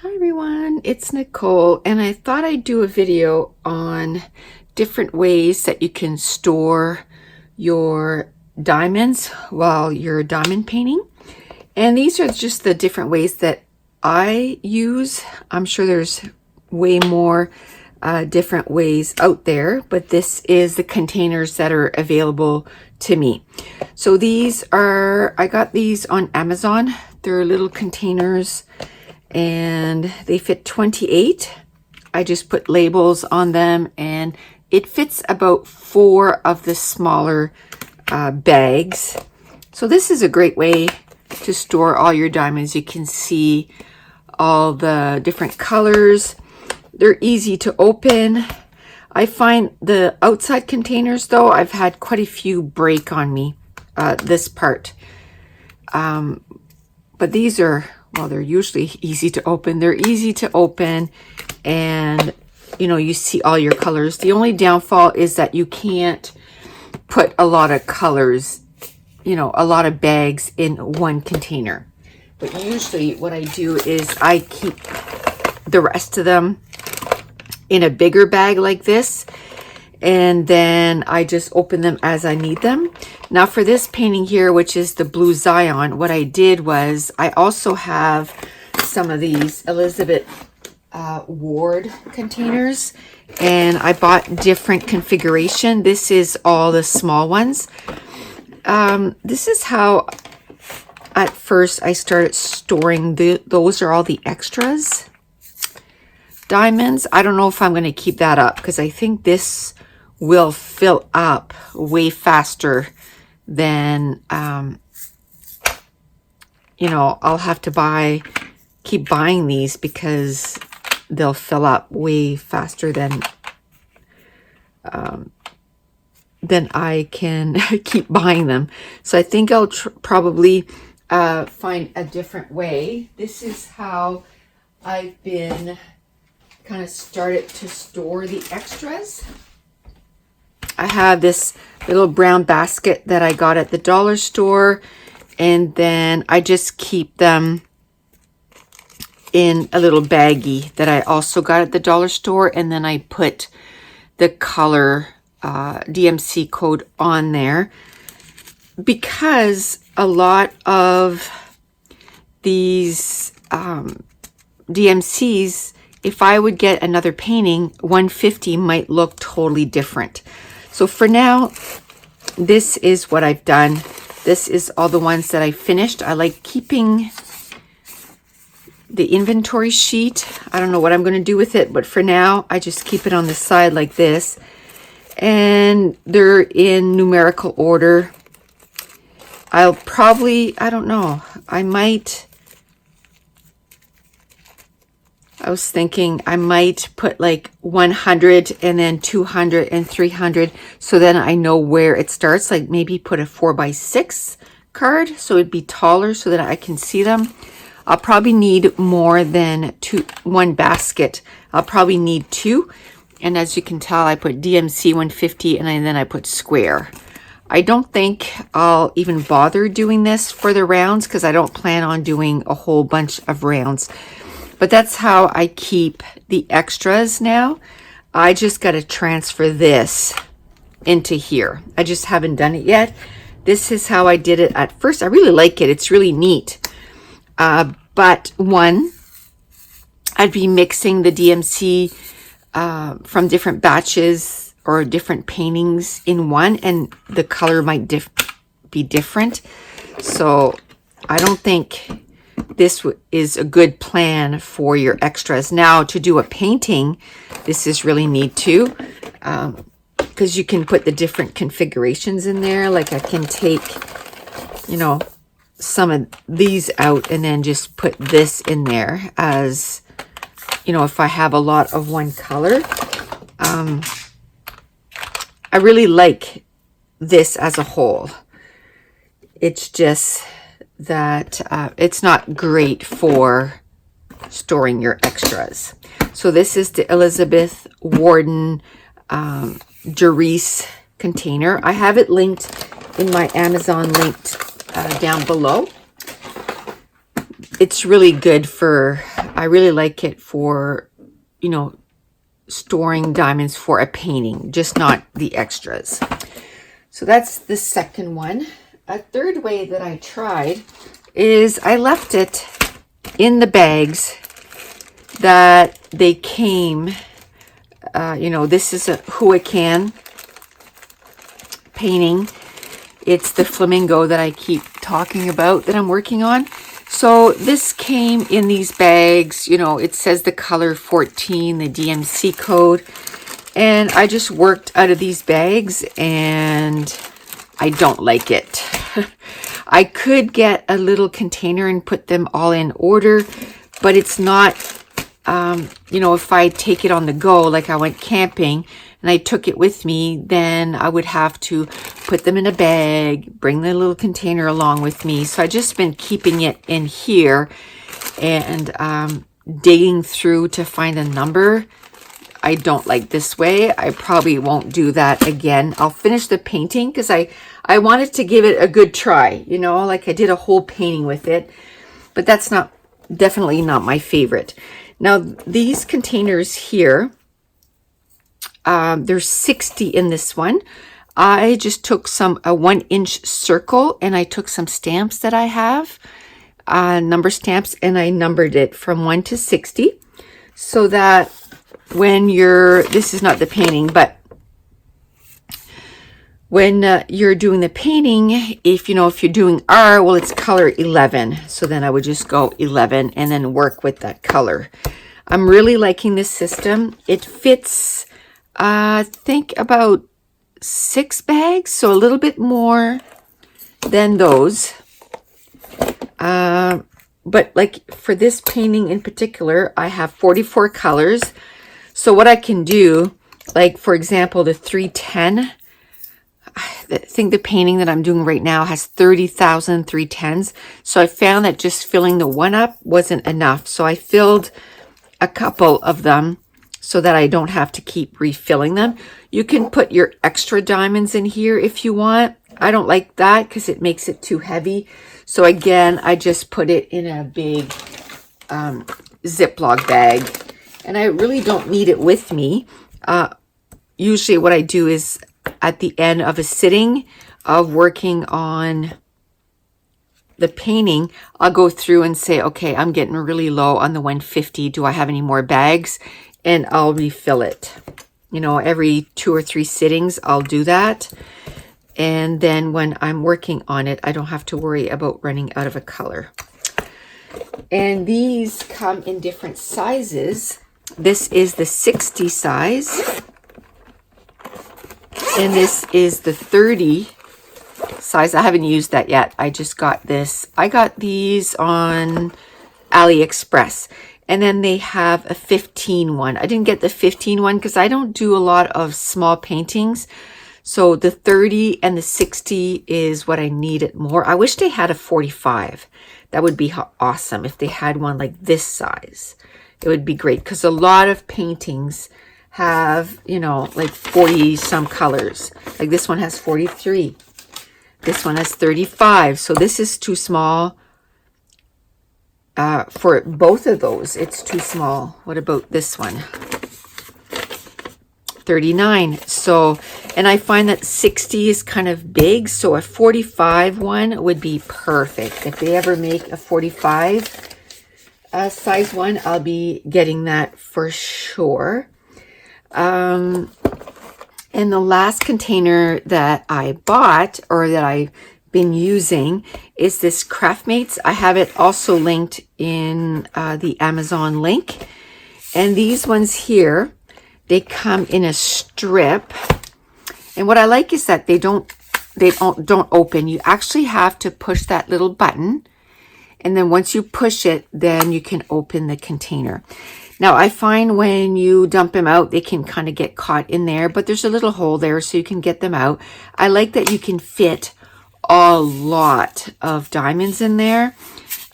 Hi everyone, it's Nicole, and I thought I'd do a video on different ways that you can store your diamonds while you're diamond painting. And these are just the different ways that I use. I'm sure there's way more different ways out there, but this is the containers that are available to me. So these are, I got these on Amazon. They're little containers and they fit 28. I just put labels on them and it fits about 4 of the smaller bags. So this is a great way to store all your diamonds. You can see all the different colors. They're easy to open. I find the outside containers though, I've had quite a few break on me, this part. But these are, well, they're usually easy to open. They're easy to open and, you know, you see all your colors. The only downfall is that you can't put a lot of colors, you know, a lot of bags in one container. But usually what I do is I keep the rest of them in a bigger bag like this, and then I just open them as I need them. Now for this painting here, which is the Blue Zion, what I did was I also have some of these Elizabeth Ward containers, and I bought different configuration. This is all the small ones. This is how at first I started storing those are all the extras diamonds. I don't know if I'm going to keep that up because I think this will fill up way faster than you know, I'll have to keep buying these because they'll fill up way faster than I can keep buying them. So I think I'll probably find a different way. This is how I've been kind of started to store the extras. I have this little brown basket that I got at the dollar store, and then I just keep them in a little baggie that I also got at the dollar store, and then I put the color DMC code on there because a lot of these DMCs, if I would get another painting, 150 might look totally different. So for now, this is what I've done. This is all the ones that I finished. I like keeping the inventory sheet. I don't know what I'm going to do with it, but for now, I just keep it on the side like this. And they're in numerical order. I'll probably, I don't know, I was thinking I might put like 100 and then 200 and 300. So then I know where it starts, like maybe put a 4x6 card. So it'd be taller so that I can see them. I'll probably need more than one basket. I'll probably need 2. And as you can tell, I put DMC 150 and then I put square. I don't think I'll even bother doing this for the rounds because I don't plan on doing a whole bunch of rounds. But that's how I keep the extras now. I just got to transfer this into here. I just haven't done it yet. This is how I did it at first. I really like it. It's really neat. But I'd be mixing the DMC from different batches or different paintings in one, and the color might be different. So I don't think this is a good plan for your extras. Now to do a painting, this is really neat too, because you can put the different configurations in there. Like I can take, you know, some of these out and then just put this in there as, you know, if I have a lot of one color. I really like this as a whole. It's just that it's not great for storing your extras. So this is the Elizabeth Warden Jerice container. I have it linked in my Amazon linked down below. It's really good for I really like it for, you know, storing diamonds for a painting, just not the extras. So that's the second one. A third way that I tried is I left it in the bags that they came. You know, this is a Huacan painting. It's the Flamingo that I keep talking about that I'm working on. So this came in these bags. You know, it says the color 14, the DMC code. And I just worked out of these bags and I don't like it. I could get a little container and put them all in order, but it's not, you know, if I take it on the go, like I went camping and I took it with me, then I would have to put them in a bag, bring the little container along with me. So I just been keeping it in here and digging through to find a number. I don't like this way. I probably won't do that again. I'll finish the painting because I wanted to give it a good try, you know, like I did a whole painting with it, but that's definitely not my favorite. Now these containers here, there's 60 in this one. I just took a 1-inch circle and I took some stamps that I have, number stamps, and I numbered it from 1 to 60 so that when this is not the painting, but when you're doing the painting, if you're doing R, well, it's color 11. So then I would just go 11 and then work with that color. I'm really liking this system. It fits, I think, about 6 bags, so a little bit more than those. But like for this painting in particular, I have 44 colors. So what I can do, like for example, the 310, I think the painting that I'm doing right now has 30,000 310s. So I found that just filling the one up wasn't enough. So I filled a couple of them so that I don't have to keep refilling them. You can put your extra diamonds in here if you want. I don't like that because it makes it too heavy. So again, I just put it in a big Ziploc bag. And I really don't need it with me. Usually what I do is at the end of a sitting of working on the painting, I'll go through and say, okay, I'm getting really low on the 150. Do I have any more bags? And I'll refill it. You know, every 2 or 3 sittings, I'll do that. And then when I'm working on it, I don't have to worry about running out of a color. And these come in different sizes. This is the 60 size. And this is the 30 size. I haven't used that yet. I just got this. I got these on AliExpress. And then they have a 15 one. I didn't get the 15 one because I don't do a lot of small paintings. So the 30 and the 60 is what I needed more. I wish they had a 45. That would be awesome if they had one like this size. It would be great because a lot of paintings have, you know, like 40 some colors. Like this one has 43. This one has 35. So this is too small for both of those. It's too small. What about this one? 39. So, and I find that 60 is kind of big. So a 45 one would be perfect. If they ever make a 45 size one, I'll be getting that for sure. And the last container that I bought or that I've been using is this Craftmates. I have it also linked in the Amazon link. And these ones here, they come in a strip. And what I like is that they don't open. You actually have to push that little button. And then once you push it, then you can open the container. Now, I find when you dump them out, they can kind of get caught in there, but there's a little hole there so you can get them out. I like that you can fit a lot of diamonds in there.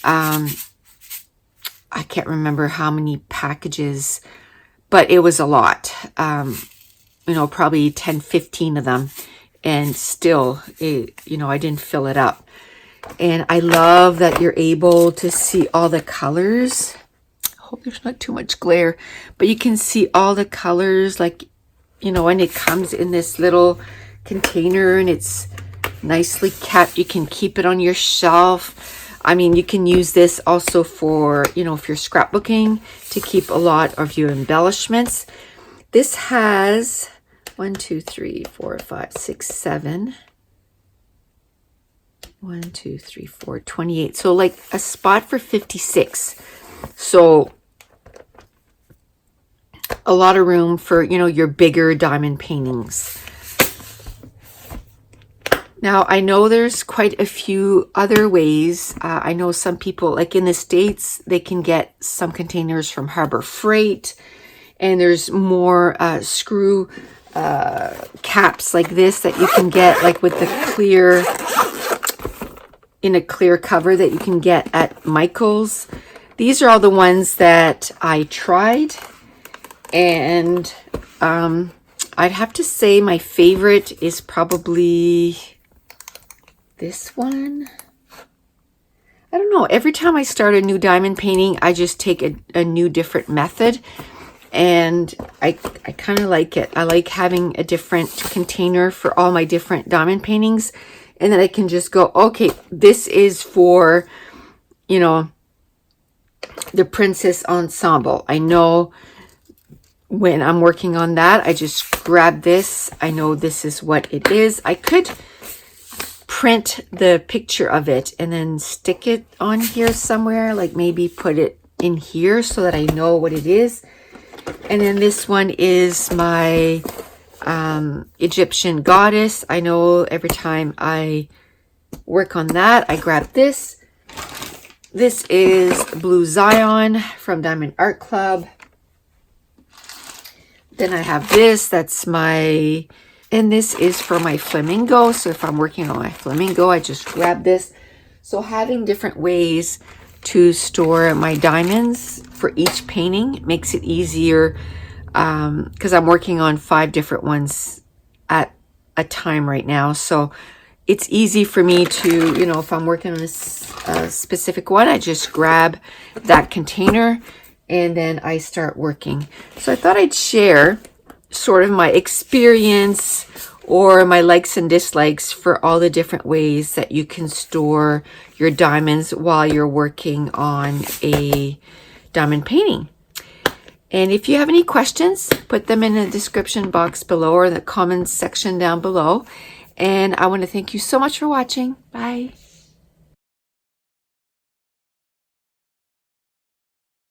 I can't remember how many packages, but it was a lot. You know, probably 10, 15 of them. And still, you know, I didn't fill it up. And I love that you're able to see all the colors. hope there's not too much glare, but you can see all the colors, like, you know, and it comes in this little container and it's nicely kept. You can keep it on your shelf. I mean, you can use this also for, you know, if you're scrapbooking, to keep a lot of your embellishments. This has 1, 2, 3, 4, 5, 6, 7. 1, 2, 3, 4, 28. So like a spot for 56. So a lot of room for, you know, your bigger diamond paintings. Now, I know there's quite a few other ways. I know some people, like in the States, they can get some containers from Harbor Freight, and there's more screw caps like this that you can get, like with the clear, in a clear cover, that you can get at Michael's. These are all the ones that I tried, and I'd have to say my favorite is probably this one. I don't know. Every time I start a new diamond painting, I just take a new different method, and I kind of like it. I like having a different container for all my different diamond paintings, and then I can just go, okay, this is for, you know, the Princess Ensemble. I know when I'm working on that, I just grab this. I know this is what it is. I could print the picture of it and then stick it on here somewhere, like maybe put it in here so that I know what it is. And then this one is my Egyptian goddess. I know every time I work on that, I grab this. This is Blue Zion from Diamond Art Club. Then I have this, that's my, and this is for my Flamingo. So if I'm working on my Flamingo, I just grab this. So having different ways to store my diamonds for each painting makes it easier, because I'm working on 5 different ones at a time right now. So it's easy for me to, you know, if I'm working on a specific one, I just grab that container and then I start working. So I thought I'd share sort of my experience or my likes and dislikes for all the different ways that you can store your diamonds while you're working on a diamond painting. And if you have any questions, put them in the description box below or the comments section down below. And I want to thank you so much for watching. Bye.